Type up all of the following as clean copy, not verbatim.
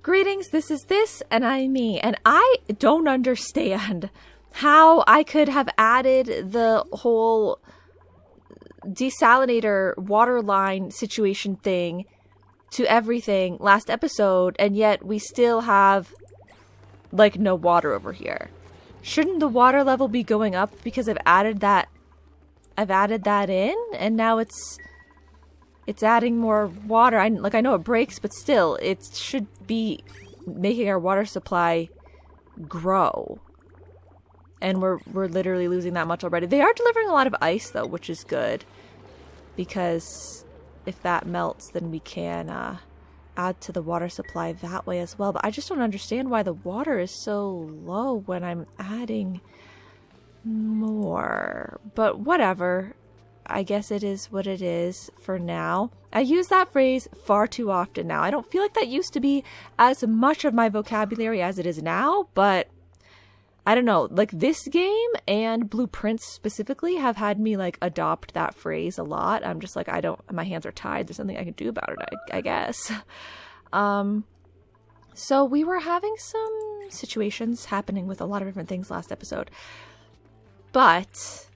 Greetings, this is this, and I'm me, and I don't understand how I could have added the whole desalinator water line situation thing to everything last episode, and yet we still have, like, no water over here. Shouldn't the water level be going up because I've added that in, and now it's adding more water. I know it breaks, but still, it should be making our water supply grow. And we're literally losing that much already. They are delivering a lot of ice, though, which is good. Because if that melts, then we can add to the water supply that way as well. But I just don't understand why the water is so low when I'm adding more. But whatever. I guess it is what it is for now. I use that phrase far too often now. I don't feel like that used to be as much of my vocabulary as it is now, but I don't know. Like, this game and Blueprints specifically have had me, like, adopt that phrase a lot. I'm just like, my hands are tied. There's nothing I can do about it, I guess. So we were having some situations happening with a lot of different things last episode. But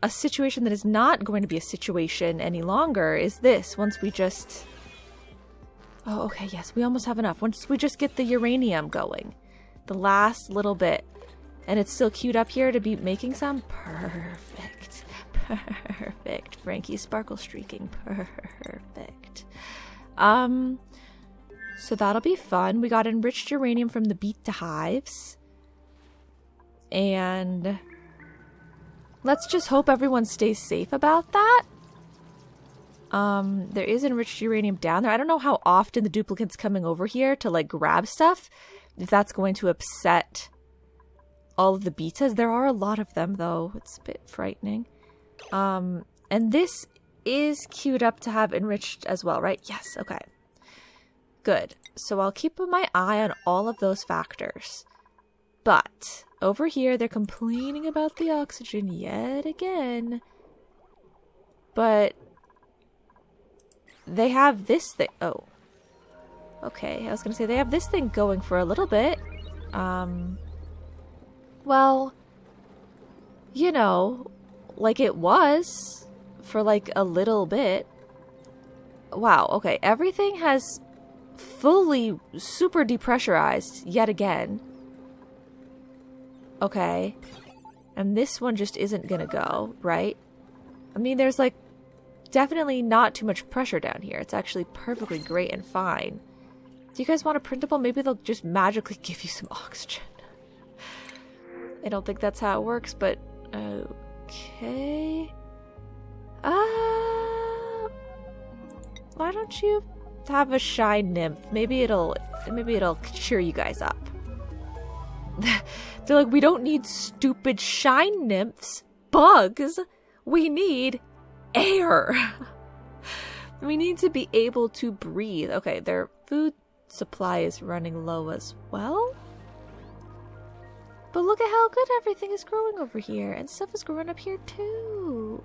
a situation that is not going to be a situation any longer is this. Once we just... Oh, okay, yes, we almost have enough. Once we just get the uranium going. The last little bit. And it's still queued up here to be making some. Perfect. Perfect. Frankie's sparkle streaking. Perfect. So that'll be fun. We got enriched uranium from the beta hives. And let's just hope everyone stays safe about that. There is enriched uranium down there. I don't know how often the duplicate's coming over here to, like, grab stuff. If that's going to upset all of the betas. There are a lot of them, though. It's a bit frightening. And this is queued up to have enriched as well, right? Yes, okay. Good. So I'll keep my eye on all of those factors. But over here, they're complaining about the oxygen yet again. But they have this thing. Oh. Okay, I was going to say they have this thing going for a little bit. Well, you know, like it was for like a little bit. Wow, okay, everything has fully super depressurized yet again. Okay. And this one just isn't gonna go, right? I mean, there's, like, definitely not too much pressure down here. It's actually perfectly great and fine. Do you guys want a printable? Maybe they'll just magically give you some oxygen. I don't think that's how it works, but... Okay... Why don't you have a shine nymph? Maybe it'll cheer you guys up. They're like, we don't need stupid shine nymphs, bugs. We need air. We need to be able to breathe. Okay, their food supply is running low as well. But look at how good everything is growing over here. And stuff is growing up here too.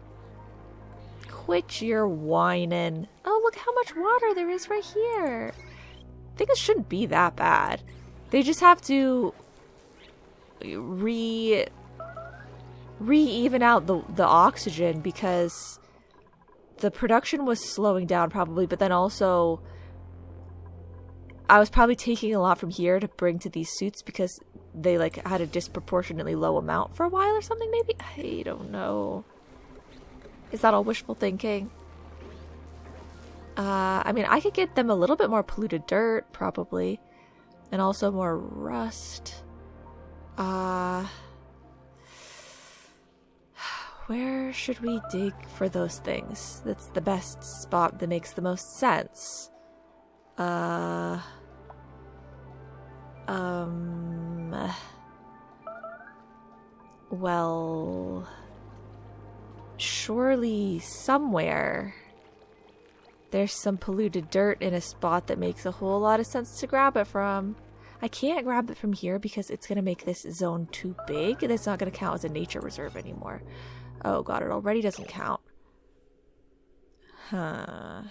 Quit your whining. Oh, look how much water there is right here. I think it shouldn't be that bad. They just have to re-even out the oxygen because the production was slowing down probably, but then also I was probably taking a lot from here to bring to these suits because they like had a disproportionately low amount for a while or something maybe? I don't know. Is that all wishful thinking? I mean, I could get them a little bit more polluted dirt, probably. And also more rust. Where should we dig for those things? That's the best spot that makes the most sense. Well... Surely somewhere there's some polluted dirt in a spot that makes a whole lot of sense to grab it from. I can't grab it from here because it's going to make this zone too big and it's not going to count as a nature reserve anymore. Oh god, it already doesn't count. Huh.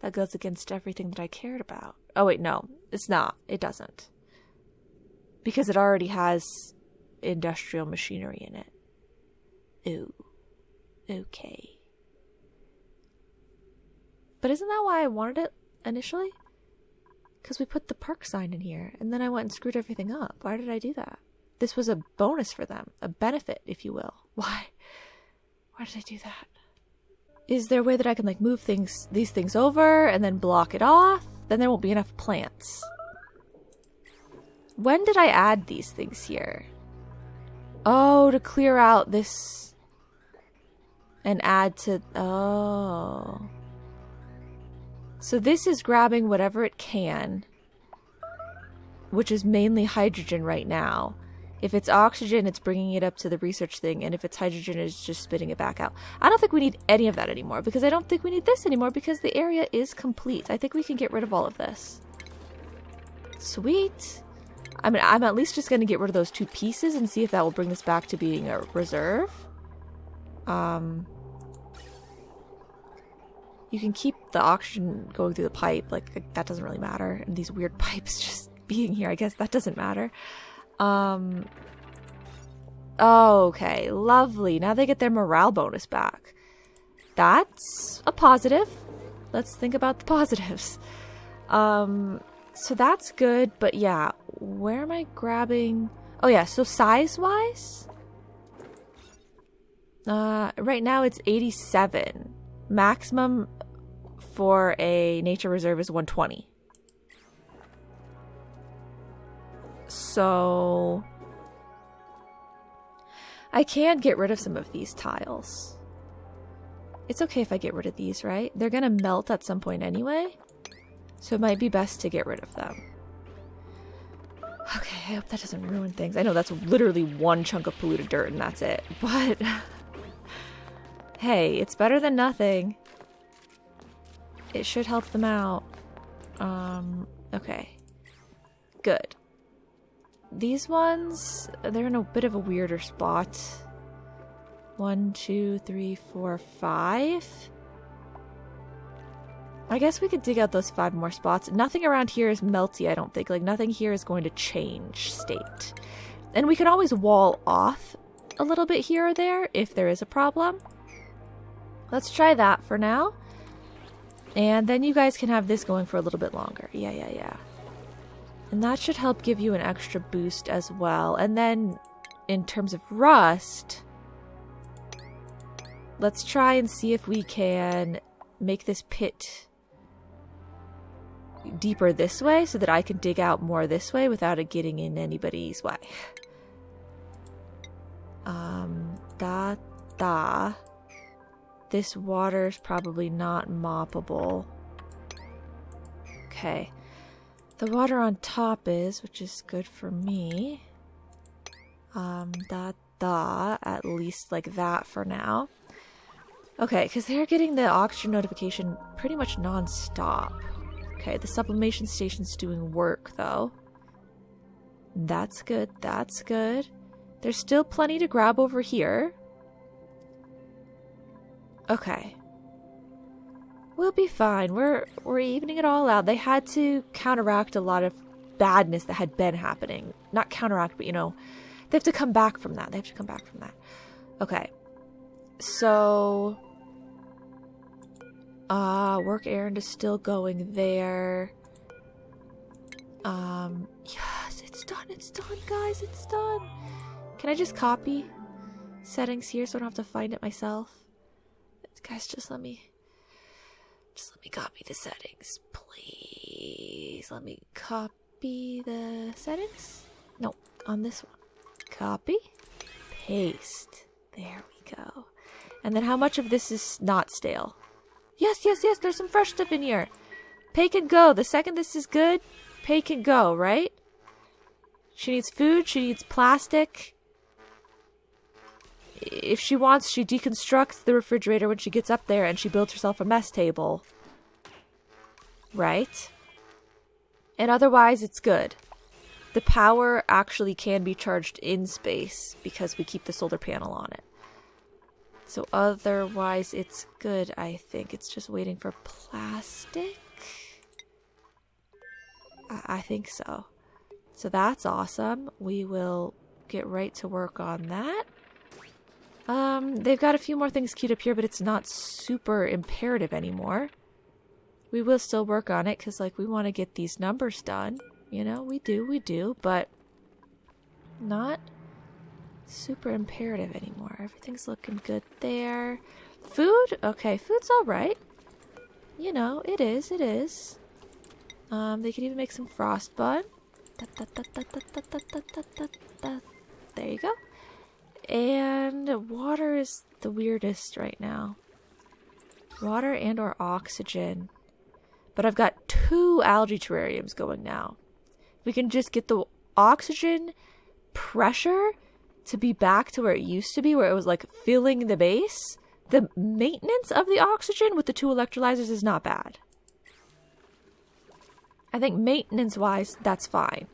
That goes against everything that I cared about. Oh, wait, no. It's not. It doesn't. Because it already has industrial machinery in it. Ooh. Okay. But isn't that why I wanted it initially? Because we put the park sign in here, and then I went and screwed everything up. Why did I do that? This was a bonus for them. A benefit, if you will. Why? Why did I do that? Is there a way that I can, like, move these things over and then block it off? Then there won't be enough plants. When did I add these things here? Oh, to clear out this and add to... Oh. So this is grabbing whatever it can, which is mainly hydrogen right now. If it's oxygen, it's bringing it up to the research thing, and if it's hydrogen, it's just spitting it back out. I don't think we need any of that anymore, because I don't think we need this anymore, because the area is complete. I think we can get rid of all of this. Sweet. I mean, I'm at least just going to get rid of those 2 pieces and see if that will bring this back to being a reserve. You can keep the oxygen going through the pipe, like that doesn't really matter. And these weird pipes just being here, I guess that doesn't matter. Okay, lovely. Now they get their morale bonus back. That's a positive. Let's think about the positives. So that's good, but yeah, where am I grabbing? Oh yeah, so size-wise? Right now it's 87. Maximum for a nature reserve is 120. So I can get rid of some of these tiles. It's okay if I get rid of these, right? They're gonna melt at some point anyway, so it might be best to get rid of them. Okay, I hope that doesn't ruin things. I know that's literally one chunk of polluted dirt and that's it, but hey, it's better than nothing. It should help them out. Okay. Good. These ones, they're in a bit of a weirder spot. 1, 2, 3, 4, 5. I guess we could dig out those 5 more spots. Nothing around here is melty, I don't think. Like, nothing here is going to change state. And we can always wall off a little bit here or there if there is a problem. Let's try that for now. And then you guys can have this going for a little bit longer. Yeah. And that should help give you an extra boost as well. And then, in terms of rust, let's try and see if we can make this pit deeper this way so that I can dig out more this way without it getting in anybody's way. This water's probably not moppable. Okay. The water on top is, which is good for me. At least like that for now. Okay, because they're getting the oxygen notification pretty much non-stop. Okay, the sublimation station's doing work, though. That's good, that's good. There's still plenty to grab over here. Okay. We'll be fine. We're evening it all out. They had to counteract a lot of badness that had been happening. Not counteract, but, you know, they have to come back from that. Okay. So, work errand is still going there. Yes, it's done, guys, it's done. Can I just copy settings here so I don't have to find it myself? Guys, just let me copy the settings, please. Let me copy the settings. No, on this one. Copy, paste. There we go. And then how much of this is not stale? Yes, there's some fresh stuff in here. Pay can go. The second this is good, Pay can go, right? She needs food, she needs plastic. If she wants, she deconstructs the refrigerator when she gets up there and she builds herself a mess table. Right? And otherwise, it's good. The power actually can be charged in space because we keep the solar panel on it. So otherwise it's good, I think. It's just waiting for plastic. I think so. So that's awesome. We will get right to work on that. They've got a few more things queued up here, but it's not super imperative anymore. We will still work on it because, like, we want to get these numbers done. You know, we do, but not super imperative anymore. Everything's looking good there. Food? Okay, food's alright. You know, it is. They could even make some frost bun. There you go. And water is the weirdest right now. Water and or oxygen. But I've got 2 algae terrariums going now. We can just get the oxygen pressure to be back to where it used to be, where it was like filling the base. The maintenance of the oxygen with the 2 electrolyzers is not bad. I think maintenance-wise, that's fine.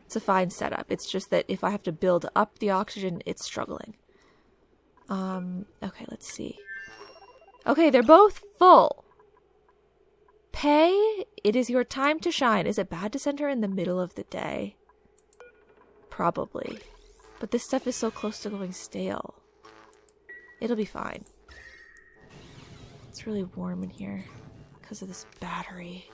It's a fine setup. It's just that if I have to build up the oxygen, it's struggling. Okay, let's see. Okay, they're both full. Pay, it is your time to shine. Is it bad to send her in the middle of the day? Probably. But this stuff is so close to going stale. It'll be fine. It's really warm in here because of this battery.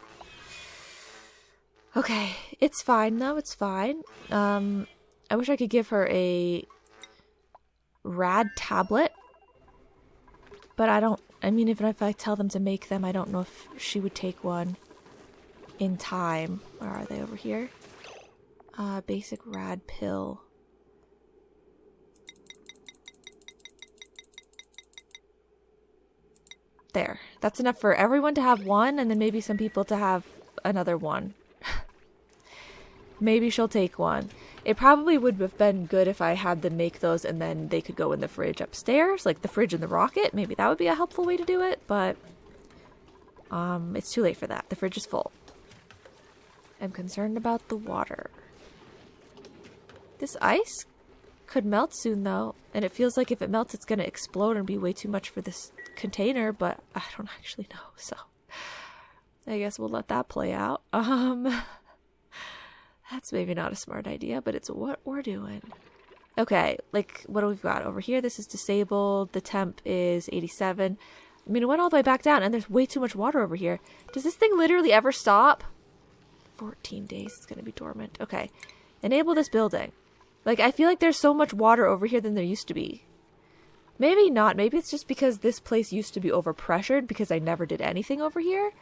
Okay, it's fine though, it's fine. I wish I could give her a rad tablet. But I mean, even if I tell them to make them, I don't know if she would take one in time. Where are they? Over here? Basic rad pill. There. That's enough for everyone to have one, and then maybe some people to have another one. Maybe she'll take one. It probably would have been good if I had them make those and then they could go in the fridge upstairs, like the fridge in the rocket. Maybe that would be a helpful way to do it, but it's too late for that. The fridge is full. I'm concerned about the water. This ice could melt soon though, and it feels like if it melts it's going to explode and be way too much for this container, but I don't actually know, so I guess we'll let that play out. That's maybe not a smart idea, but it's what we're doing. Okay, like, what do we got over here? This is disabled. The temp is 87. I mean, it went all the way back down, and there's way too much water over here. Does this thing literally ever stop? 14 days it's going to be dormant. Okay, enable this building. Like, I feel like there's so much water over here than there used to be. Maybe not. Maybe it's just because this place used to be overpressured because I never did anything over here.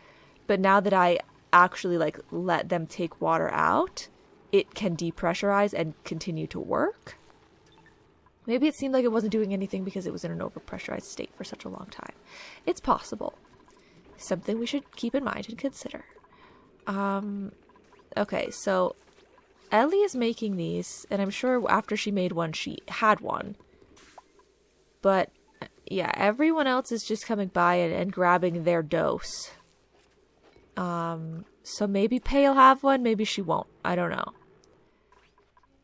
But now that I actually, like, let them take water out, it can depressurize and continue to work. Maybe it seemed like it wasn't doing anything because it was in an overpressurized state for such a long time. It's possible. Something we should keep in mind and consider. Okay, so Ellie is making these, and I'm sure after she made one, she had one. But, yeah, everyone else is just coming by and grabbing their dose. So maybe Pay'll have one, maybe she won't. I don't know.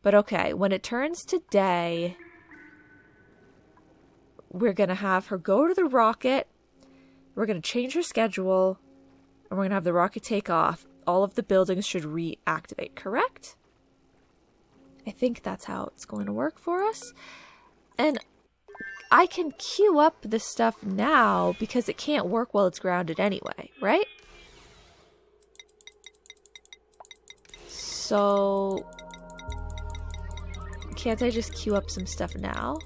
But okay, when it turns to day, we're going to have her go to the rocket, we're going to change her schedule, and we're going to have the rocket take off. All of the buildings should reactivate, correct? I think that's how it's going to work for us. And I can queue up this stuff now because it can't work while it's grounded anyway, right? So, can't I just queue up some stuff now?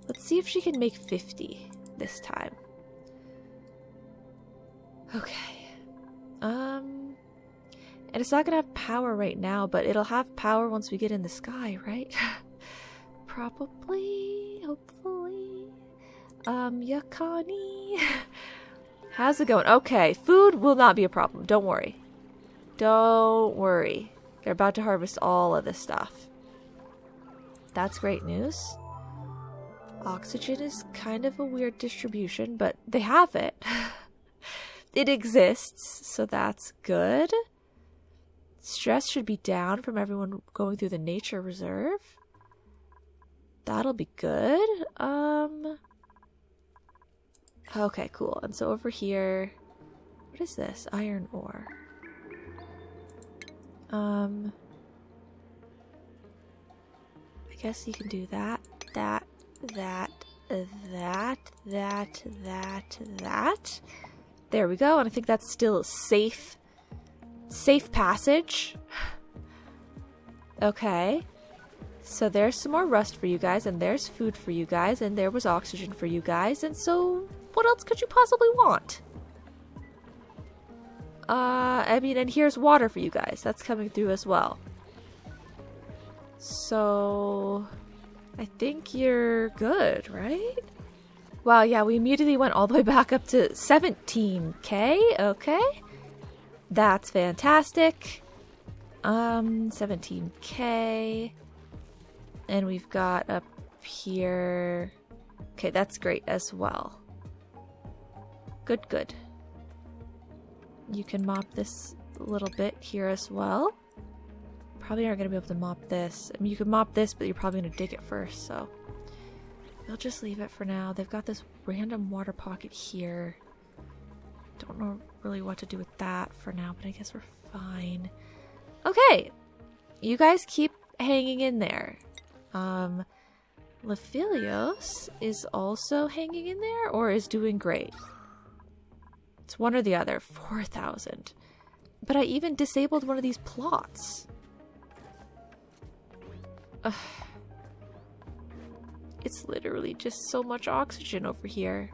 Let's see if she can make 50 this time. Okay. And it's not gonna have power right now, but it'll have power once we get in the sky, right? Probably, hopefully. Yakani. How's it going? Okay, food will not be a problem. Don't worry. Don't worry. They're about to harvest all of this stuff. That's great news. Oxygen is kind of a weird distribution, but they have it. It exists, so that's good. Stress should be down from everyone going through the nature reserve. That'll be good. Okay, cool. And so over here, what is this? Iron ore. I guess you can do that. There we go. And I think that's still safe passage. Okay. So there's some more rust for you guys, and there's food for you guys, and there was oxygen for you guys, and so what else could you possibly want? I mean, and here's water for you guys. That's coming through as well. So I think you're good, right? Wow, yeah, we immediately went all the way back up to 17k. Okay. That's fantastic. 17k. And we've got up here. Okay, that's great as well. Good, good. You can mop this little bit here as well. Probably aren't going to be able to mop this. I mean, you could mop this, but you're probably going to dig it first, so we'll just leave it for now. They've got this random water pocket here. Don't know really what to do with that for now, but I guess we're fine. Okay, you guys keep hanging in there. Lephilios is also hanging in there, or is doing great. It's one or the other. 4,000. But I even disabled one of these plots. Ugh. It's literally just so much oxygen over here.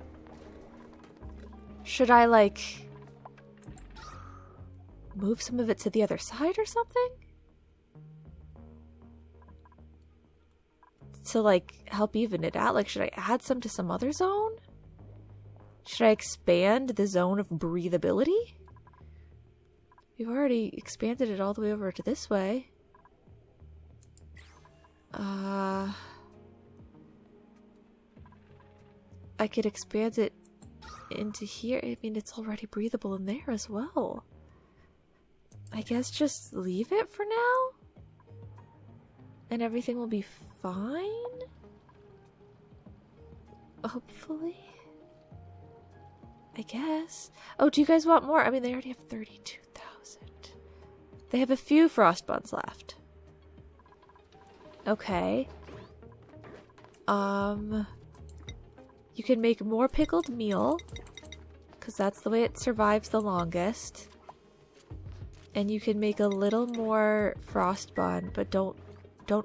Should I, like, move some of it to the other side or something? To, like, help even it out? Like, should I add some to some other zone? Should I expand the zone of breathability? We've already expanded it all the way over to this way. I could expand it into here. I mean, it's already breathable in there as well. I guess just leave it for now? And everything will be fine? Hopefully? I guess. Oh, do you guys want more? I mean, they already have 32,000. They have a few frost buns left. Okay. You can make more pickled meal, because that's the way it survives the longest. And you can make a little more frost bun, but don't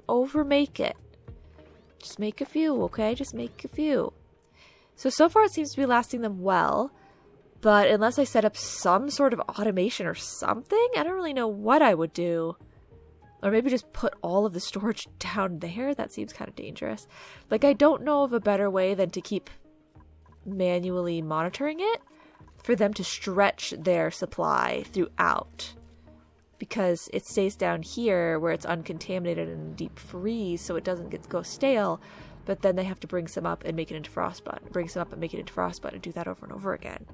overmake it. Just make a few, okay? Just make a few. So far it seems to be lasting them well, but unless I set up some sort of automation or something, I don't really know what I would do. Or maybe just put all of the storage down there. That seems kind of dangerous. Like, I don't know of a better way than to keep manually monitoring it for them to stretch their supply throughout. Because it stays down here where it's uncontaminated and deep freeze, so it doesn't go stale. But then they have to bring some up and make it into frostbite. Bring some up and make it into frostbite and do that over and over again.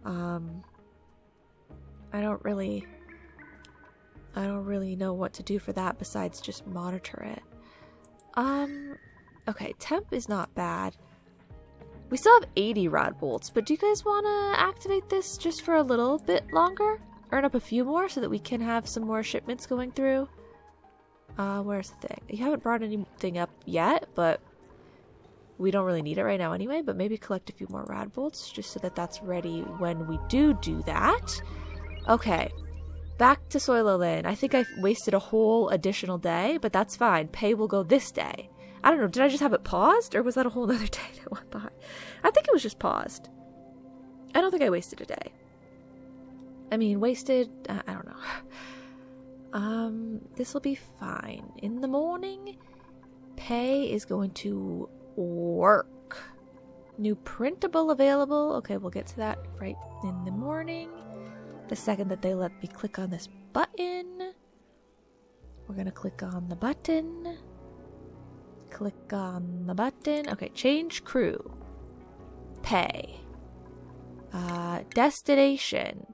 I don't really know what to do for that besides just monitor it. Okay, temp is not bad. We still have 80 rad bolts, but do you guys want to activate this just for a little bit longer? Earn up a few more so that we can have some more shipments going through? Where's the thing? You haven't brought anything up yet, but we don't really need it right now anyway, but maybe collect a few more rad bolts just so that that's ready when we do that. Okay. Back to Soiloland. I think I wasted a whole additional day, but that's fine. Pay will go this day. I don't know. Did I just have it paused, or was that a whole other day that went by? I think it was just paused. I don't think I wasted a day. I mean, wasted... I don't know. This will be fine. In the morning, pay is going to work. New printable available. Okay, we'll get to that right in the morning. The second that they let me click on this button, we're gonna click on the button. Click on the button. Okay, change crew. Pay. Destination.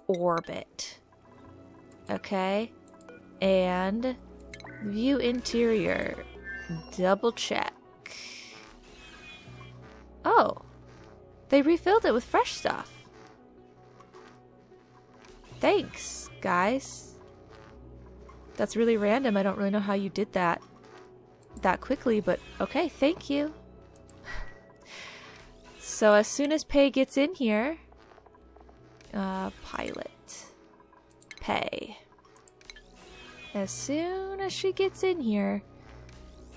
Orbit. Okay. And view interior. Double check. Oh. They refilled it with fresh stuff. Thanks, guys. That's really random. I don't really know how you did that quickly, but okay, thank you. So as soon as Pei gets in here, pilot, Pei. As soon as she gets in here,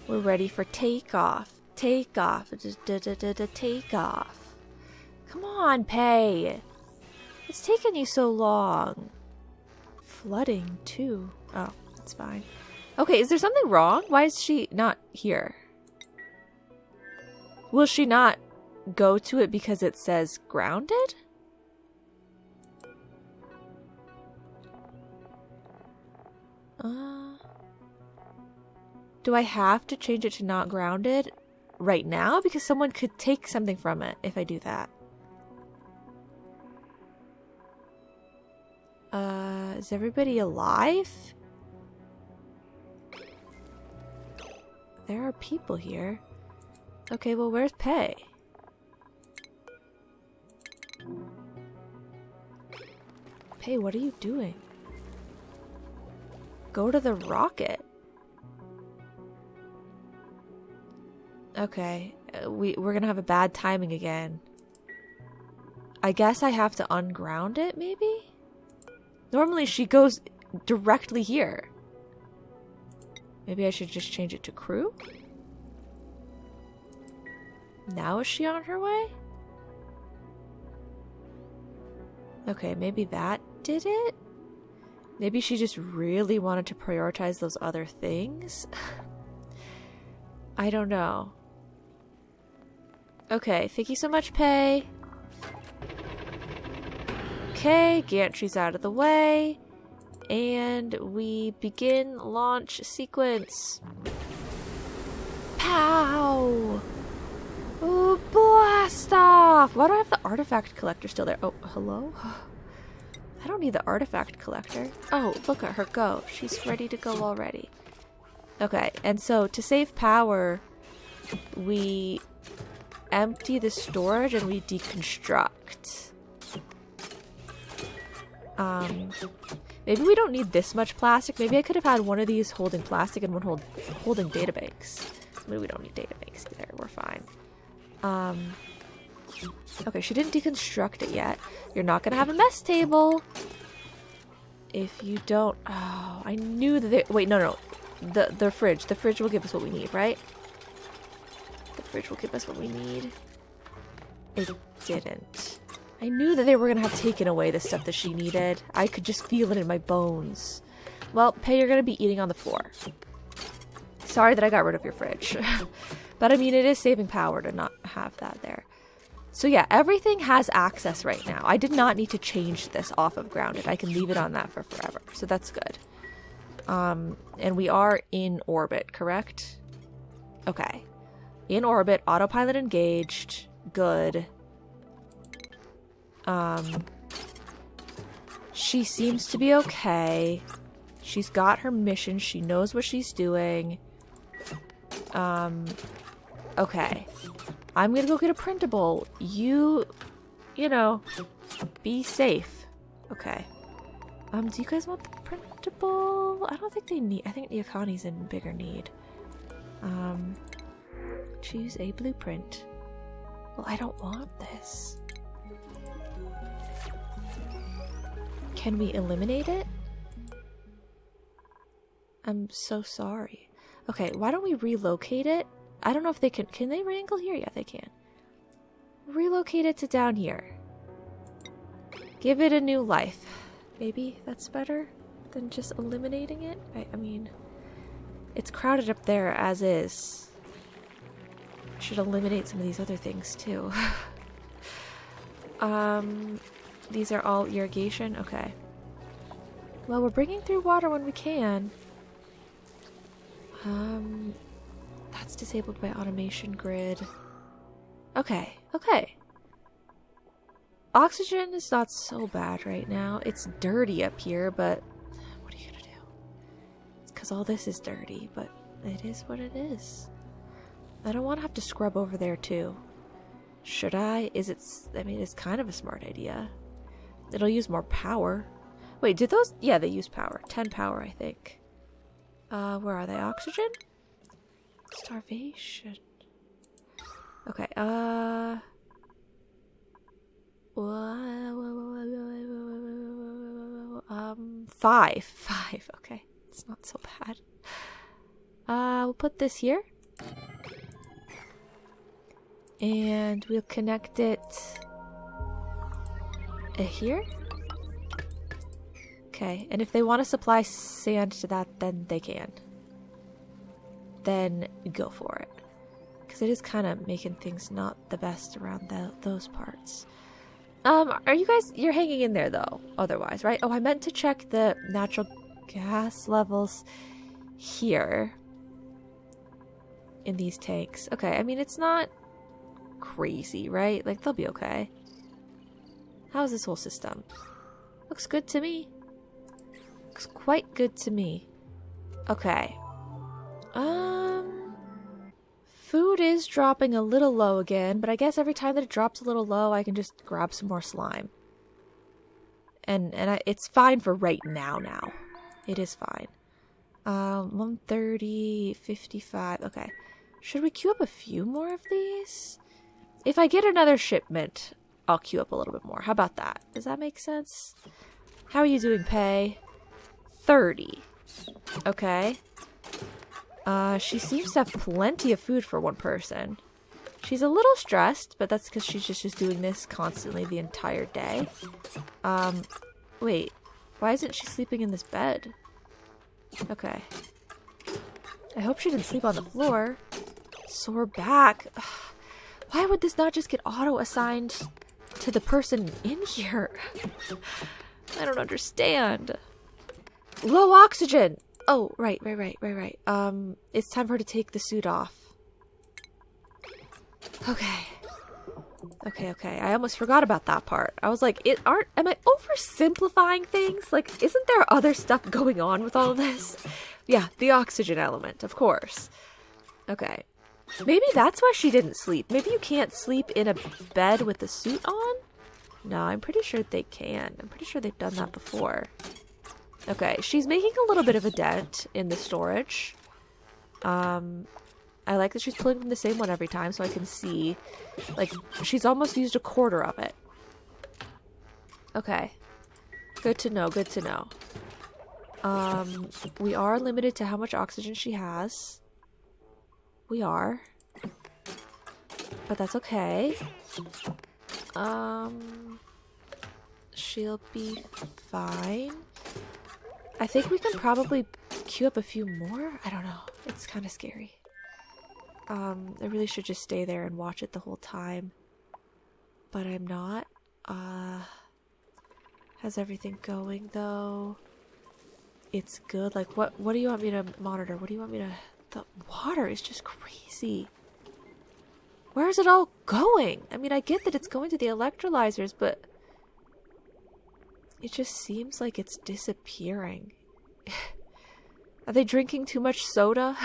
we're ready for takeoff. Takeoff. Takeoff. Come on, Pei. It's taken you so long. Flooding, too. Oh, that's fine. Okay, is there something wrong? Why is she not here? Will she not go to it because it says grounded? Do I have to change it to not grounded right now? Because someone could take something from it if I do that. Is everybody alive? There are people here. Okay, well, where's Pei? Pei, what are you doing? Go to the rocket. Okay, we're gonna have a bad timing again. I guess I have to unground it, maybe? Normally she goes directly here. Maybe I should just change it to crew? Now is she on her way? Okay, maybe that did it? Maybe she just really wanted to prioritize those other things? I don't know. Okay, thank you so much, Pei. Okay, gantry's out of the way. And we begin launch sequence. Pow! Ooh, blast off! Why do I have the artifact collector still there? Oh, hello? I don't need the artifact collector. Oh, look at her go. She's ready to go already. Okay, and so to save power, we empty the storage and we deconstruct. Maybe we don't need this much plastic. Maybe I could have had one of these holding plastic and one holding databanks. Maybe we don't need databanks either. We're fine. Okay, she didn't deconstruct it yet. You're not gonna have a mess table. If you don't... Oh, I knew that they... Wait, no. The fridge. The fridge will give us what we need, right? The fridge will give us what we need. It didn't. I knew that they were gonna have taken away the stuff that she needed. I could just feel it in my bones. Well, Pei, you're gonna be eating on the floor. Sorry that I got rid of your fridge. But I mean, it is saving power to not have that there. So yeah, everything has access right now. I did not need to change this off of grounded. I can leave it on that for forever. So that's good. And we are in orbit, correct? Okay. In orbit, autopilot engaged. Good. She seems to be okay. She's got her mission. She knows what she's doing. Okay. I'm gonna go get a printable. You know, be safe. Okay. Do you guys want the printable? I don't think they need... I think Yakani's in bigger need. Choose a blueprint. Well, I don't want this. Can we eliminate it? I'm so sorry. Okay, why don't we relocate it? I don't know if they can... Can they re-angle here? Yeah, they can. Relocate it to down here. Give it a new life. Maybe that's better than just eliminating it? I mean, it's crowded up there as is. Should eliminate some of these other things too. These are all irrigation? Okay. Well, we're bringing through water when we can. That's disabled by automation grid. Okay, okay. Oxygen is not so bad right now. It's dirty up here, but what are you gonna do? It's because all this is dirty, but It is what it is. I don't want to have to scrub over there too. Should I? I mean, it's kind of a smart idea. It'll use more power. Wait, did those? Yeah, they use power. 10 power, I think. Where are they? Oxygen? Starvation. Okay, 5. 5, okay. It's not so bad. We'll put this here. And we'll connect it here. Okay, and if they want to supply sand to that, then they can. Then go for it. Because it is kind of making things not the best around those parts. Are you guys... You're hanging in there, though, otherwise, right? Oh, I meant to check the natural gas levels here. In these tanks. Okay, I mean, it's not crazy, right? Like, they'll be okay. How's this whole system? Looks good to me. Looks quite good to me. Okay. Food is dropping a little low again, but I guess every time that it drops a little low, I can just grab some more slime. And it's fine for right now. It is fine. 130, 55. Okay. Should we queue up a few more of these? If I get another shipment, I'll queue up a little bit more. How about that? Does that make sense? How are you doing, Pay? 30. Okay. She seems to have plenty of food for one person. She's a little stressed, but that's because she's just doing this constantly the entire day. Wait. Why isn't she sleeping in this bed? Okay. I hope she didn't sleep on the floor. Sore back. Ugh. Why would this not just get auto-assigned to the person in here? I don't understand. Low oxygen! Oh, right. It's time for her to take the suit off. Okay. I almost forgot about that part. I was like, am I oversimplifying things? Like, isn't there other stuff going on with all of this? Yeah, the oxygen element, of course. Okay. Maybe that's why she didn't sleep. Maybe you can't sleep in a bed with the suit on? No, I'm pretty sure they can. I'm pretty sure they've done that before. Okay, she's making a little bit of a dent in the storage. I like that she's pulling from the same one every time so I can see. Like, she's almost used a quarter of it. Okay. Good to know, good to know. We are limited to how much oxygen she has. We are. But that's okay. She'll be fine. I think we can probably queue up a few more. I don't know. It's kind of scary. I really should just stay there and watch it the whole time. But I'm not. How's everything going, though? It's good. Like, what do you want me to monitor? What do you want me to... The water is just crazy. Where is it all going? I mean, I get that it's going to the electrolyzers, but... It just seems like it's disappearing. Are they drinking too much soda?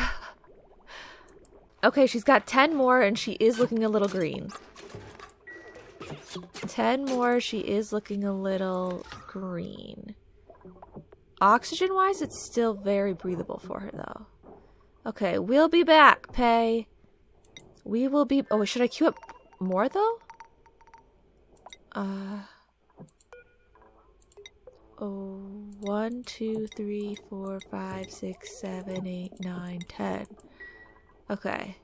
Okay, she's got 10 more and she is looking a little green. 10 more, she is looking a little green. Oxygen-wise, it's still very breathable for her, though. Okay, we'll be back, Pay. We will be... Oh, should I queue up more, though? Oh, 1, 2, 3, 4, 5, 6, 7, 8, 9, 10. Okay.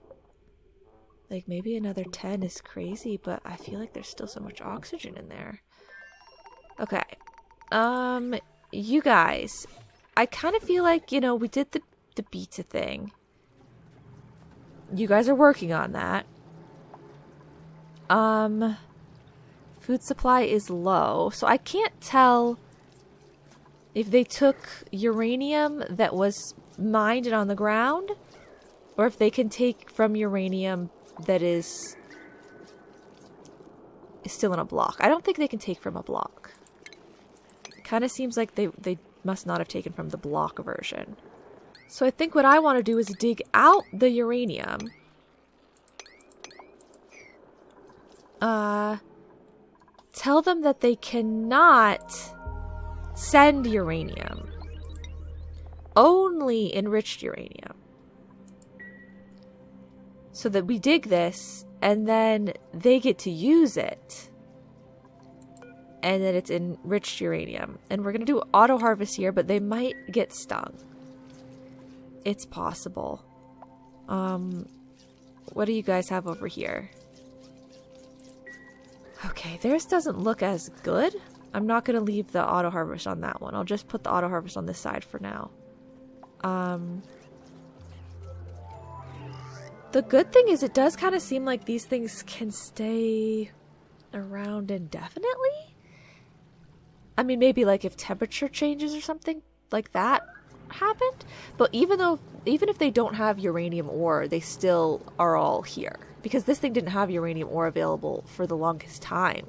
Like, maybe another 10 is crazy, but I feel like there's still so much oxygen in there. Okay. You guys, I kind of feel like, you know, we did the pizza thing. You guys are working on that. Food supply is low, so I can't tell if they took uranium that was mined and on the ground, or if they can take from uranium that is still in a block. I don't think they can take from a block. Kind of seems like they must not have taken from the block version. So I think what I want to do is dig out the uranium. Tell them that they cannot send uranium. Only enriched uranium. So that we dig this, and then they get to use it. And then it's enriched uranium. And we're going to do auto harvest here, but they might get stung. It's possible. What do you guys have over here? Okay, theirs doesn't look as good. I'm not going to leave the auto harvest on that one. I'll just put the auto harvest on this side for now. The good thing is it does kind of seem like these things can stay around indefinitely. I mean, maybe like if temperature changes or something like that happened. But even if they don't have uranium ore, they still are all here. Because this thing didn't have uranium ore available for the longest time.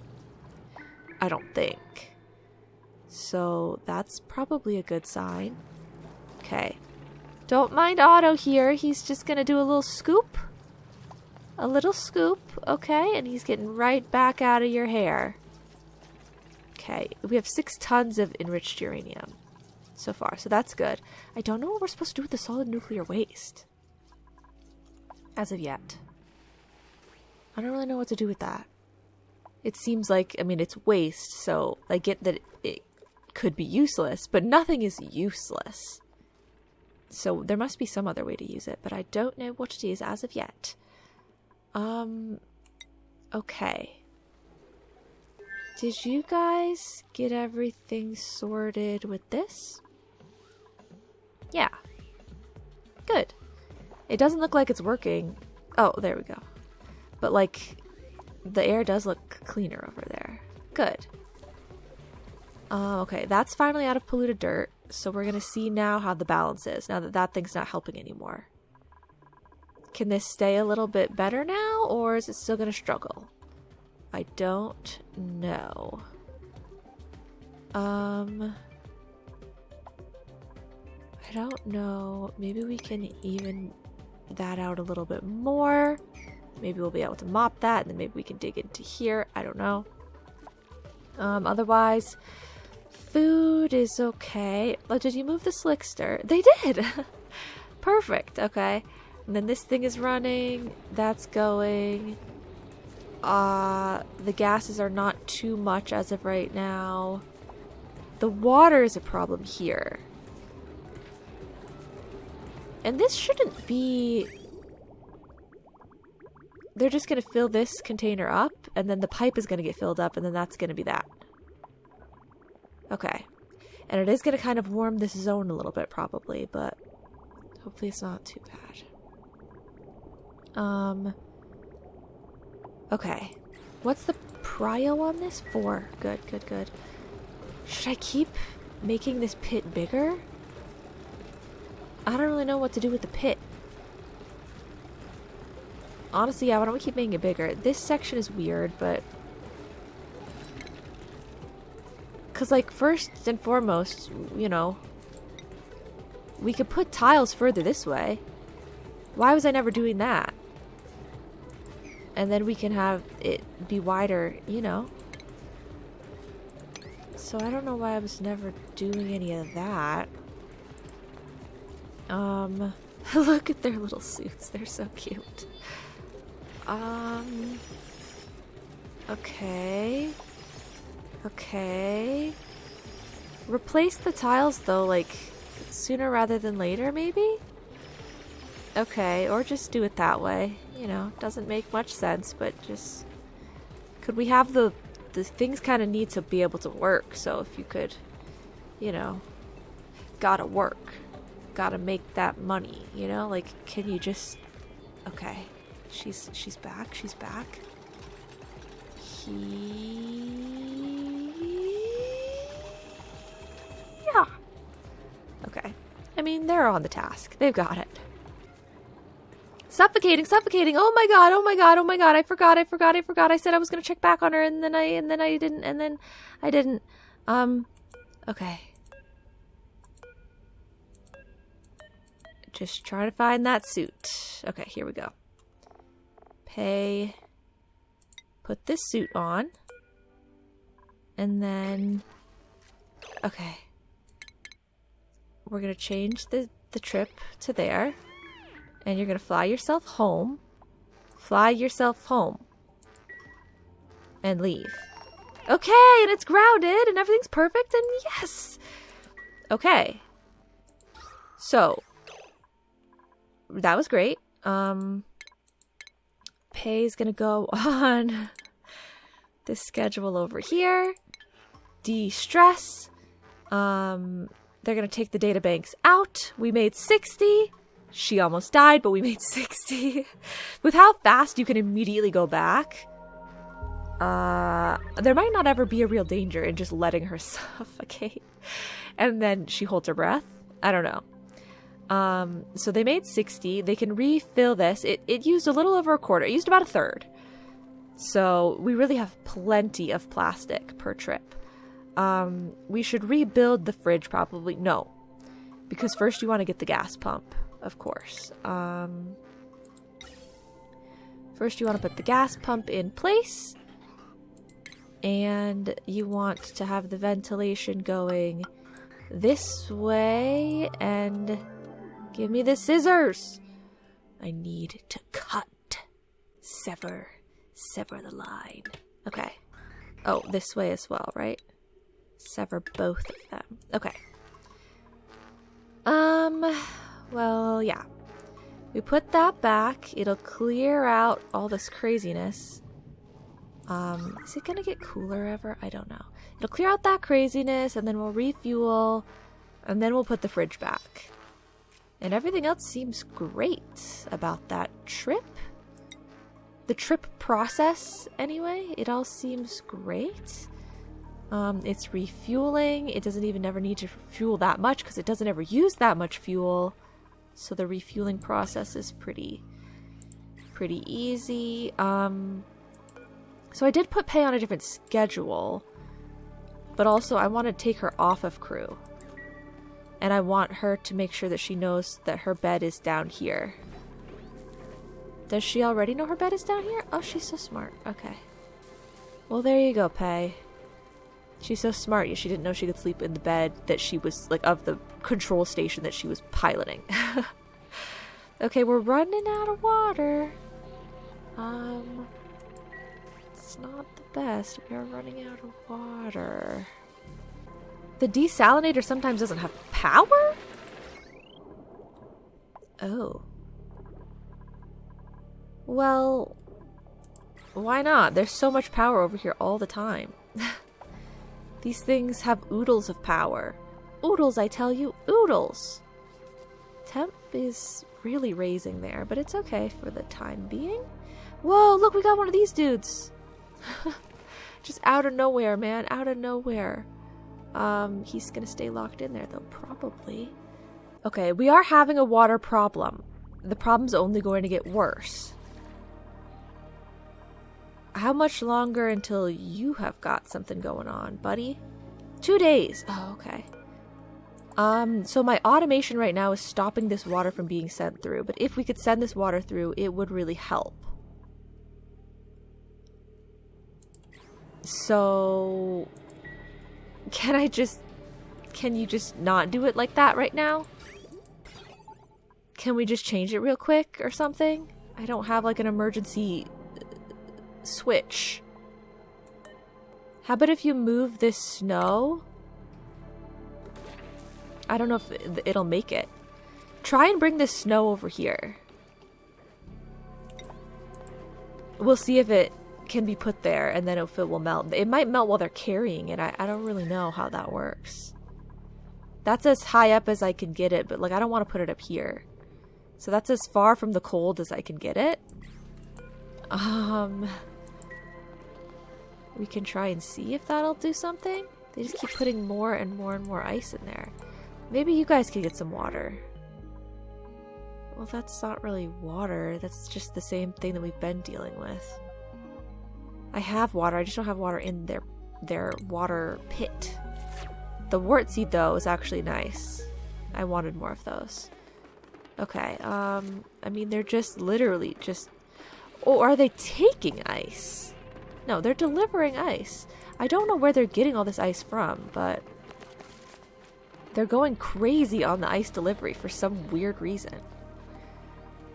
I don't think. So that's probably a good sign. Okay. Don't mind Otto here. He's just going to do a little scoop. A little scoop. Okay. And he's getting right back out of your hair. Okay. We have 6 tons of enriched uranium so far. So that's good. I don't know what we're supposed to do with the solid nuclear waste. As of yet. I don't really know what to do with that. It seems like, I mean, it's waste, so I get that it could be useless, but nothing is useless. So there must be some other way to use it, but I don't know what it is as of yet. Okay. Did you guys get everything sorted with this? Yeah. Good. It doesn't look like it's working. Oh, there we go. But, like, the air does look cleaner over there. Good. Okay, that's finally out of polluted dirt. So we're going to see now how the balance is, now that that thing's not helping anymore. Can this stay a little bit better now, or is it still going to struggle? I don't know. I don't know. Maybe we can even that out a little bit more. Maybe we'll be able to mop that, and then maybe we can dig into here. I don't know. Otherwise, food is okay. Oh, did you move the slickster? They did! Perfect, okay. And then this thing is running. That's going. The gases are not too much as of right now. The water is a problem here. And this shouldn't be... They're just going to fill this container up, and then the pipe is going to get filled up, and then that's going to be that. Okay. And it is going to kind of warm this zone a little bit, probably, but hopefully it's not too bad. Okay. What's the prio on this? 4. Good, good, good. Should I keep making this pit bigger? I don't really know what to do with the pit. Honestly, yeah, why don't we keep making it bigger? This section is weird, but... Because, like, first and foremost, you know, we could put tiles further this way. Why was I never doing that? And then we can have it be wider, you know. So I don't know why I was never doing any of that. Look at their little suits. They're so cute. Okay. Okay. Replace the tiles, though, like, sooner rather than later, maybe? Okay, or just do it that way. You know, doesn't make much sense, but just... Could we have the things kind of need to be able to work, so if you could, you know, gotta work. Gotta make that money, you know? Like, can you just... Okay. She's back. She's back. Yeah. Okay. I mean, they're on the task. They've got it. Suffocating, suffocating. Oh my god, oh my god, oh my god. I forgot. I said I was gonna check back on her, and then I didn't. Okay. Just trying to find that suit. Okay, here we go. Pay. Put this suit on. And then... Okay. We're going to change the trip to there. And you're going to fly yourself home. Fly yourself home. And leave. Okay, and it's grounded and everything's perfect and yes! Okay. So... That was great. Pay's gonna go on this schedule over here. De-stress. They're gonna take the data banks out. We made 60. She almost died, but we made 60. With how fast you can immediately go back, there might not ever be a real danger in just letting her suffocate. And then she holds her breath. I don't know. So they made 60. They can refill this. It used a little over a quarter. It used about a third. So we really have plenty of plastic per trip. We should rebuild the fridge probably. No. Because first you want to get the gas pump, of course. First you want to put the gas pump in place. And you want to have the ventilation going this way and... Give me the scissors. I need to cut. Sever the line. Okay. Oh, this way as well, right? Sever both of them. Okay. Well, yeah. We put that back. It'll clear out all this craziness. Is it gonna get cooler ever? I don't know. It'll clear out that craziness, and then we'll refuel, and then we'll put the fridge back. And everything else seems great about that trip. The trip process, anyway, it all seems great. It's refueling. It doesn't even ever need to fuel that much because it doesn't ever use that much fuel. So the refueling process is pretty easy. So I did put Pay on a different schedule, but also I want to take her off of crew. And I want her to make sure that she knows that her bed is down here. Does she already know her bed is down here? Oh, she's so smart. Okay. Well, there you go, Pay. She's so smart, yet she didn't know she could sleep in the bed that she was, like, of the control station that she was piloting. Okay, we're running out of water. It's not the best. We are running out of water. The desalinator sometimes doesn't have power? Oh. Well, why not? There's so much power over here all the time. These things have oodles of power. Oodles, I tell you, oodles! Temp is really raising there, but it's okay for the time being. Whoa, look, we got one of these dudes! Just out of nowhere, man, out of nowhere. He's gonna stay locked in there, though, probably. Okay, we are having a water problem. The problem's only going to get worse. How much longer until you have got something going on, buddy? 2 days. Oh, okay. So my automation right now is stopping this water from being sent through, but if we could send this water through, it would really help. So... Can you just not do it like that right now? Can we just change it real quick or something? I don't have like an emergency switch. How about if you move this snow? I don't know if it'll make it. Try and bring this snow over here. We'll see if it can be put there and then if it will melt. It might melt while they're carrying it. I don't really know how that works. That's as high up as I can get it, but like I don't want to put it up here. So that's as far from the cold as I can get it. We can try and see if that'll do something. They just keep putting more and more and more ice in there. Maybe you guys can get some water. Well, that's not really water. That's just the same thing that we've been dealing with. I have water. I just don't have water in their water pit. The wart seed, though, is actually nice. I wanted more of those. Okay, I mean, they're just literally just... Oh, are they taking ice? No, they're delivering ice. I don't know where they're getting all this ice from, but... They're going crazy on the ice delivery for some weird reason.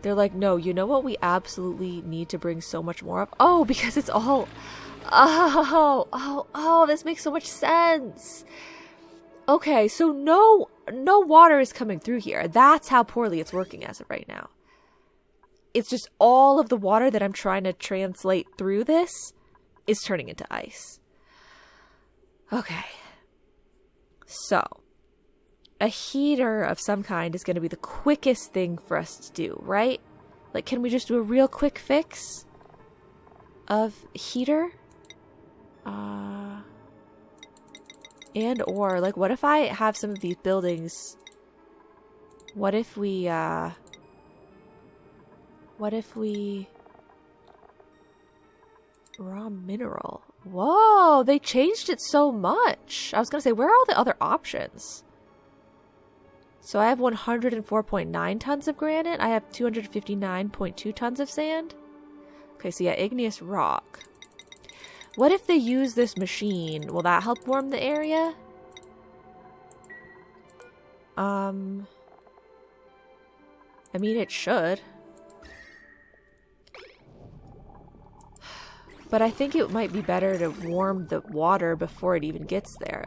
They're like, no, you know what we absolutely need to bring so much more of? Oh, because it's all... Oh, this makes so much sense. Okay, so no water is coming through here. That's how poorly it's working as of right now. It's just all of the water that I'm trying to translate through this is turning into ice. Okay. So, a heater of some kind is going to be the quickest thing for us to do, right? Like, can we just do a real quick fix of heater? And or, like, what if I have some of these buildings... What if we... Raw mineral. Whoa, they changed it so much. I was going to say, where are all the other options? So I have 104.9 tons of granite. I have 259.2 tons of sand. Okay, so yeah, igneous rock. What if they use this machine? Will that help warm the area? I mean, it should. But I think it might be better to warm the water before it even gets there.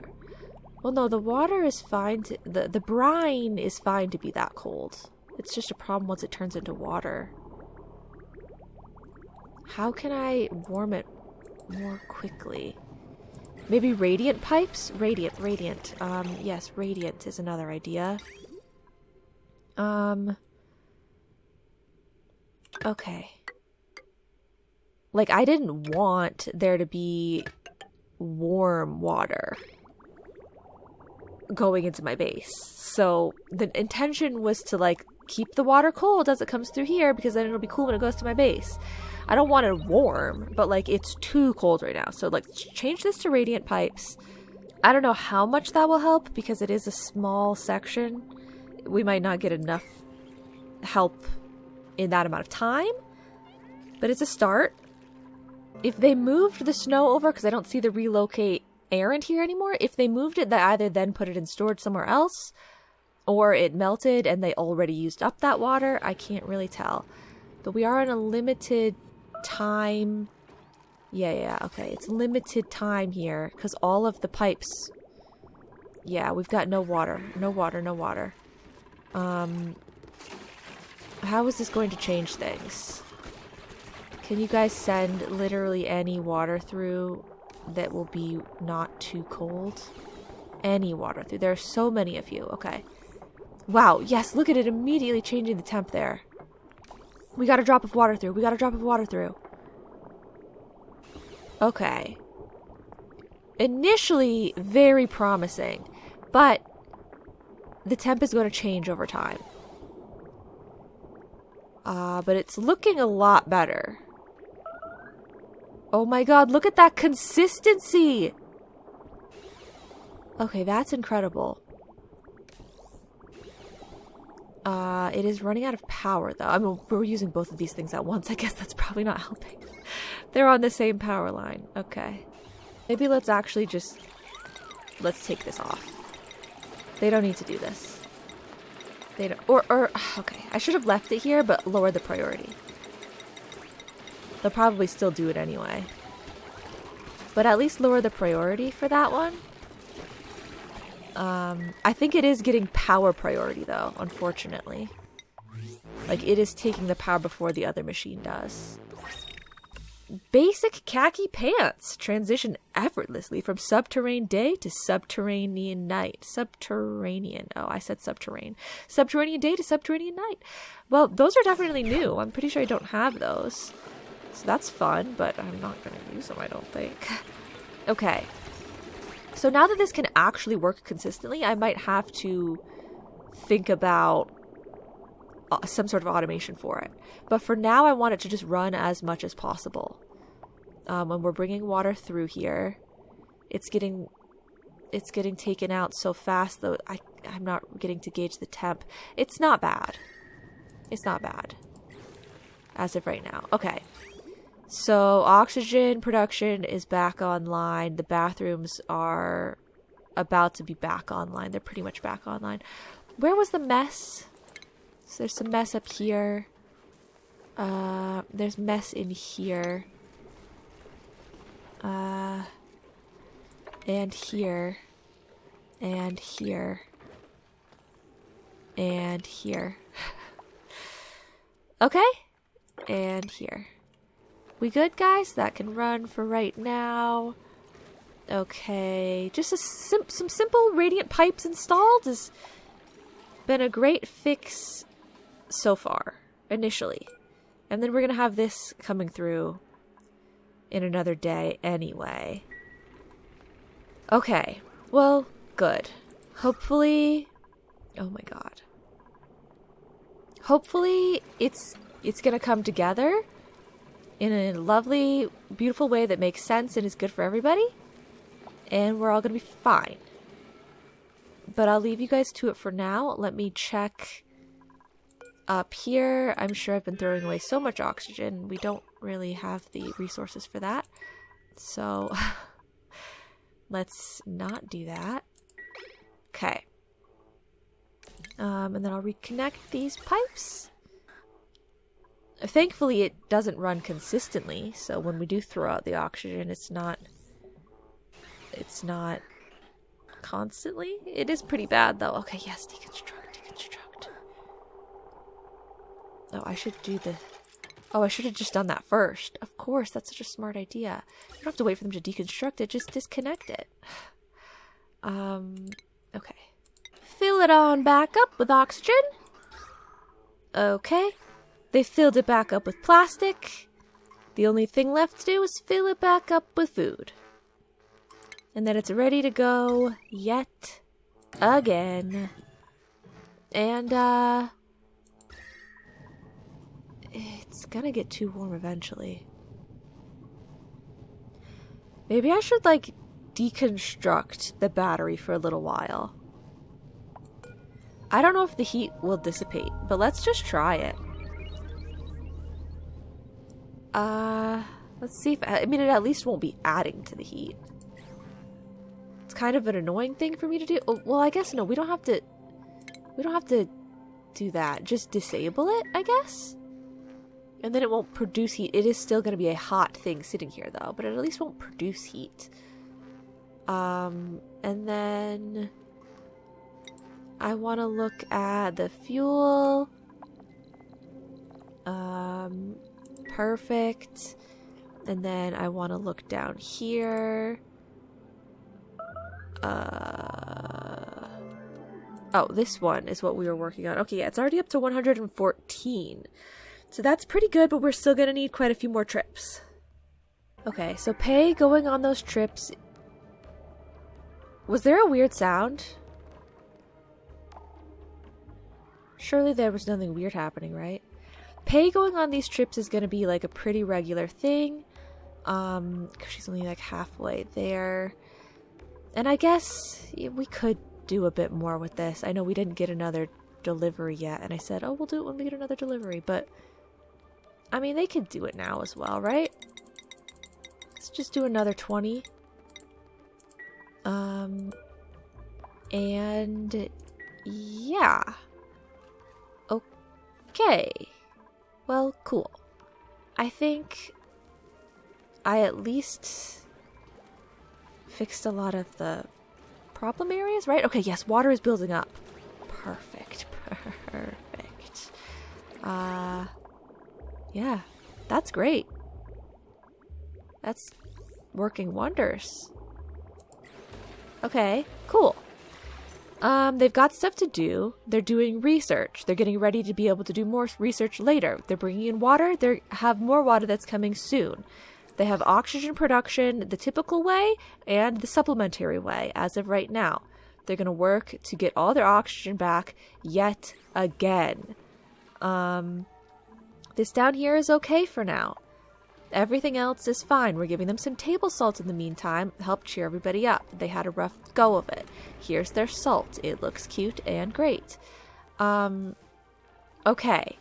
Well, no, the water is fine to... The brine is fine to be that cold. It's just a problem once it turns into water. How can I warm it more quickly? Maybe radiant pipes? Radiant. Yes, radiant is another idea. Okay. Like, I didn't want there to be warm water going into my base. So the intention was to, like, keep the water cold as it comes through here, because then it'll be cool when it goes to my base. I don't want it warm, but, like, it's too cold right now. So, like, change this to radiant pipes. I don't know how much that will help, because it is a small section. We might not get enough help in that amount of time, but it's a start. If they moved the snow over, because I don't see the relocate errand here anymore, if they moved it, they either then put it in storage somewhere else, or it melted and they already used up that water. I can't really tell. But we are on a limited time. Yeah, okay. It's limited time here, because all of the pipes... Yeah, we've got no water. No water. How is this going to change things? Can you guys send literally any water through that will be not too cold? Any water through. There are so many of you. Okay. Wow. Yes, look at it immediately changing the temp there. We got a drop of water through. Okay. Initially, very promising. But the temp is going to change over time. But it's looking a lot better. Oh my god, look at that consistency! Okay, that's incredible. It is running out of power, though. I mean, we're using both of these things at once. I guess that's probably not helping. They're on the same power line. Okay. Maybe let's actually just... Let's take this off. They don't need to do this. They don't... Okay. I should have left it here, but lower the priority. They'll probably still do it anyway. But at least lower the priority for that one. I think it is getting power priority, though, unfortunately. Like, it is taking the power before the other machine does. Basic khaki pants transition effortlessly from subterranean day to subterranean night. Subterranean. Oh, I said subterranean. Subterranean day to subterranean night. Well, those are definitely new. I'm pretty sure I don't have those. So that's fun, but I'm not going to use them, I don't think. Okay. So now that this can actually work consistently, I might have to think about some sort of automation for it. But for now, I want it to just run as much as possible. When we're bringing water through here, it's getting taken out so fast, though I'm not getting to gauge the temp. It's not bad. It's not bad. As of right now. Okay. So oxygen production is back online. The bathrooms are about to be back online. They're pretty much back online. Where was the mess? So there's some mess up here. There's mess in here. And here. And here. And here. Okay. And here. We good, guys? That can run for right now. Okay. Just some simple radiant pipes installed has been a great fix so far, initially. And then we're going to have this coming through in another day anyway. Okay. Well, good. Hopefully... Oh my god. Hopefully it's going to come together in a lovely, beautiful way that makes sense and is good for everybody. And we're all going to be fine. But I'll leave you guys to it for now. Let me check up here. I'm sure I've been throwing away so much oxygen. We don't really have the resources for that. So let's not do that. Okay. And then I'll reconnect these pipes. Thankfully, it doesn't run consistently, so when we do throw out the oxygen, it's not constantly. It is pretty bad, though. Okay, yes, deconstruct. Oh, I should do the... Oh, I should have just done that first. Of course, that's such a smart idea. You don't have to wait for them to deconstruct it, just disconnect it. Okay. Fill it on back up with oxygen. Okay. They filled it back up with plastic. The only thing left to do is fill it back up with food. And then it's ready to go yet again. And, it's gonna get too warm eventually. Maybe I should, like, deconstruct the battery for a little while. I don't know if the heat will dissipate, but let's just try it. Let's see if... I mean, it at least won't be adding to the heat. It's kind of an annoying thing for me to do. Oh, well, I guess no, we don't have to... We don't have to do that. Just disable it, I guess? And then it won't produce heat. It is still going to be a hot thing sitting here, though. But it at least won't produce heat. And then... I want to look at the fuel. Perfect. And then I want to look down here. Oh, this one is what we were working on. Okay, yeah, it's already up to 114. So that's pretty good, but we're still going to need quite a few more trips. Okay, so pay going on those trips. Was there a weird sound? Surely there was nothing weird happening, right? Pay going on these trips is going to be like a pretty regular thing. Because she's only like halfway there. And I guess we could do a bit more with this. I know we didn't get another delivery yet. And I said, oh, we'll do it when we get another delivery. But, I mean, they could do it now as well, right? Let's just do another 20. And, yeah. Okay. Well, cool. I think I at least fixed a lot of the problem areas, right? Okay, yes, water is building up. Perfect. Perfect. Yeah, that's great. That's working wonders. Okay, cool. They've got stuff to do. They're doing research. They're getting ready to be able to do more research later. They're bringing in water. They have more water that's coming soon. They have oxygen production the typical way and the supplementary way as of right now. They're going to work to get all their oxygen back yet again. This down here is okay for now. Everything else is fine. We're giving them some table salt in the meantime. Help cheer everybody up. They had a rough go of it. Here's their salt. It looks cute and great. Okay.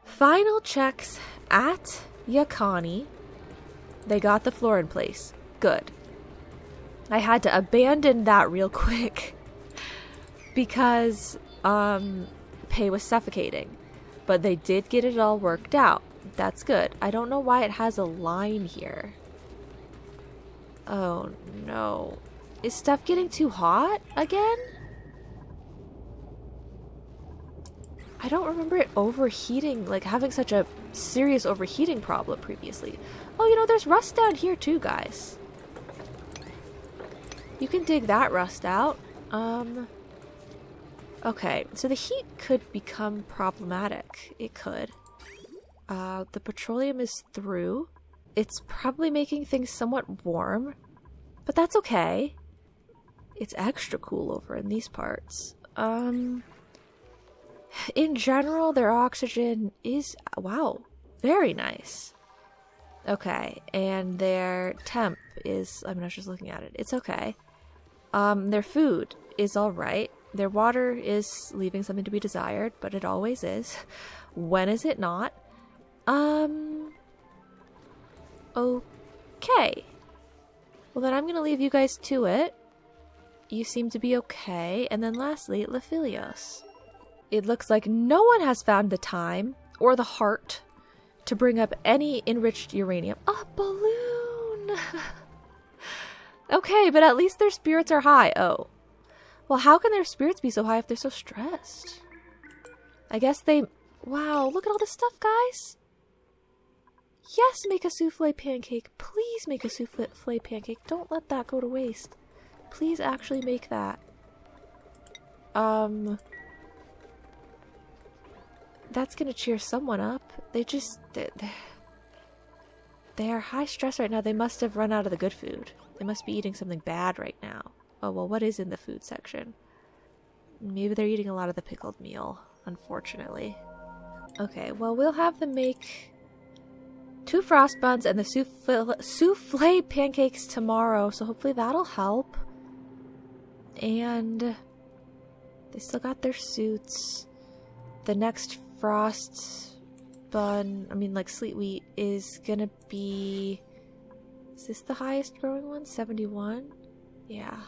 Final checks at Yakani. They got the floor in place. Good. I had to abandon that real quick because Pei was suffocating. But they did get it all worked out. That's good. I don't know why it has a line here. Oh no. Is stuff getting too hot again? I don't remember it overheating, like having such a serious overheating problem previously. Oh, you know, there's rust down here too, guys. You can dig that rust out. Okay, so the heat could become problematic. It could. The petroleum is through. It's probably making things somewhat warm, but that's okay. It's extra cool over in these parts. In general, their oxygen is, wow, very nice. Okay, and their temp is, I mean, I was just looking at it. It's okay. Their food is alright. Their water is leaving something to be desired, but it always is. When is it not? Okay. Well, then I'm going to leave you guys to it. You seem to be okay. And then lastly, Lephilios. It looks like no one has found the time or the heart to bring up any enriched uranium. A balloon! Okay, but at least their spirits are high. Oh. Well, how can their spirits be so high if they're so stressed? I guess they... Wow, look at all this stuff, guys. Yes, make a souffle pancake. Please make a souffle pancake. Don't let that go to waste. Please actually make that. That's gonna cheer someone up. They are high stress right now. They must have run out of the good food. They must be eating something bad right now. Oh, well, what is in the food section? Maybe they're eating a lot of the pickled meal, unfortunately. Okay, well, we'll have them make 2 frost buns and the souffle pancakes tomorrow, so hopefully that'll help. And they still got their suits. The next frost bun, I mean, like, sleet wheat is gonna be... Is this the highest growing one? 71? Yeah.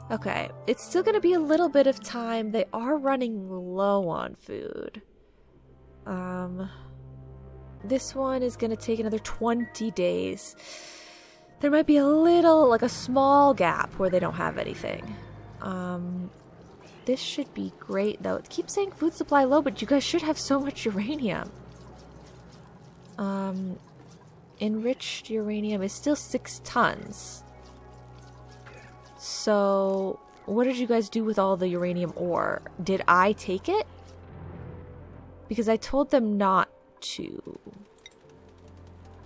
Okay, it's still gonna be a little bit of time. They are running low on food. This one is gonna take another 20 days. There might be a little, like a small gap where they don't have anything. This should be great, though. It keeps saying food supply low, but you guys should have so much uranium. Enriched uranium is still 6 tons. So, what did you guys do with all the uranium ore? Did I take it? Because I told them not to.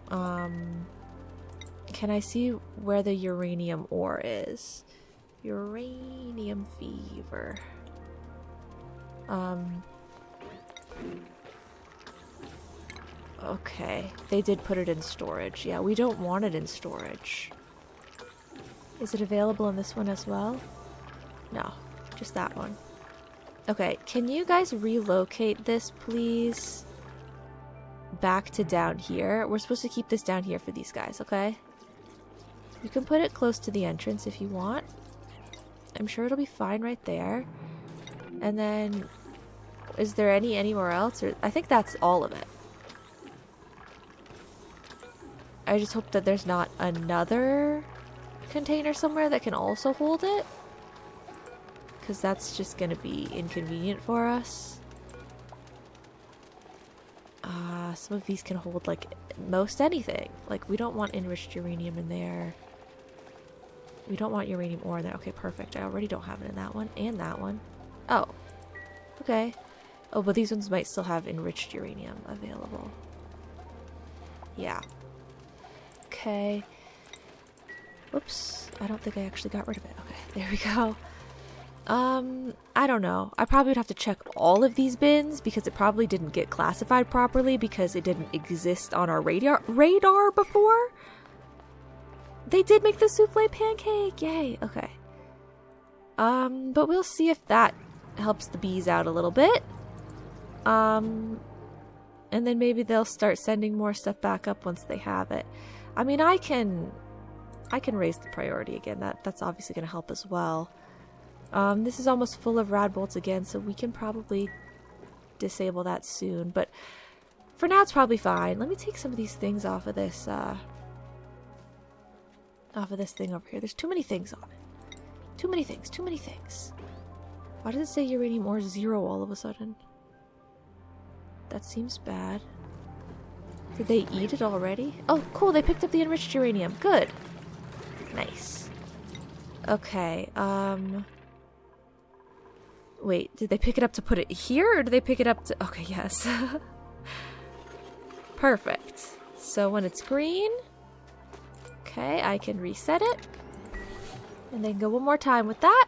Can I see where the uranium ore is? Uranium fever. Okay, they did put it in storage. Yeah, we don't want it in storage. Is it available in this one as well? No, just that one. Okay, can you guys relocate this, please? Back to down here. We're supposed to keep this down here for these guys, okay? You can put it close to the entrance if you want. I'm sure it'll be fine right there. And then, is there anywhere else? Or I think that's all of it. I just hope that there's not another container somewhere that can also hold it. Because that's just going to be inconvenient for us. Some of these can hold, like, most anything. Like, we don't want enriched uranium in there. We don't want uranium ore in there. Okay, perfect. I already don't have it in that one. And that one. Oh. Okay. Oh, but these ones might still have enriched uranium available. Yeah. Okay. Whoops. I don't think I actually got rid of it. Okay, there we go. I don't know. I probably would have to check all of these bins because it probably didn't get classified properly because it didn't exist on our radar before. They did make the souffle pancake. Yay. Okay. But we'll see if that helps the bees out a little bit. And then maybe they'll start sending more stuff back up once they have it. I mean, I can raise the priority again. That's obviously going to help as well. This is almost full of rad bolts again, so we can probably disable that soon. But for now, it's probably fine. Let me take some of these things off of this thing over here. There's too many things on it. Too many things. Too many things. Why does it say uranium ore 0 all of a sudden? That seems bad. Did they eat it already? Oh, cool. They picked up the enriched uranium. Good. Nice. Okay. Wait, did they pick it up to put it here, or did they pick it up to... Okay, yes. Perfect. So when it's green... Okay, I can reset it. And then go one more time with that.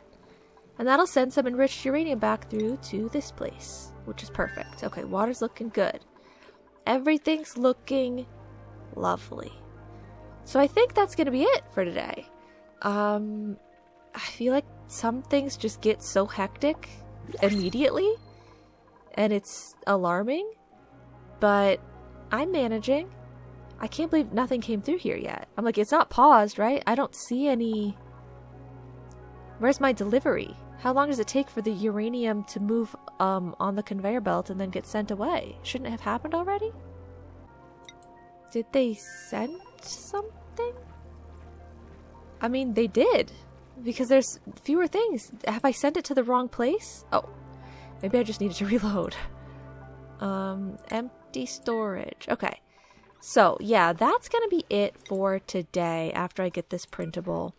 And that'll send some enriched uranium back through to this place, which is perfect. Okay, water's looking good. Everything's looking lovely. So I think that's going to be it for today. I feel like some things just get so hectic immediately, and it's alarming, but I'm managing. I can't believe nothing came through here yet. I'm like, it's not paused, right? I don't see any... Where's my delivery? How long does it take for the uranium to move on the conveyor belt and then get sent away? Shouldn't it have happened already? Did they send something? I mean, they did. Because there's fewer things. Have I sent it to the wrong place? Oh, maybe I just needed to reload. Empty storage. Okay. So, yeah, that's going to be it for today after I get this printable.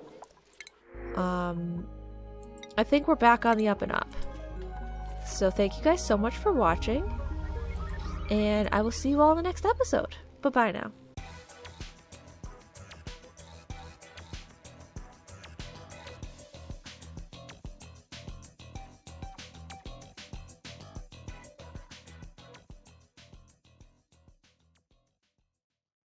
I think we're back on the up and up. So thank you guys so much for watching. And I will see you all in the next episode. Bye-bye now.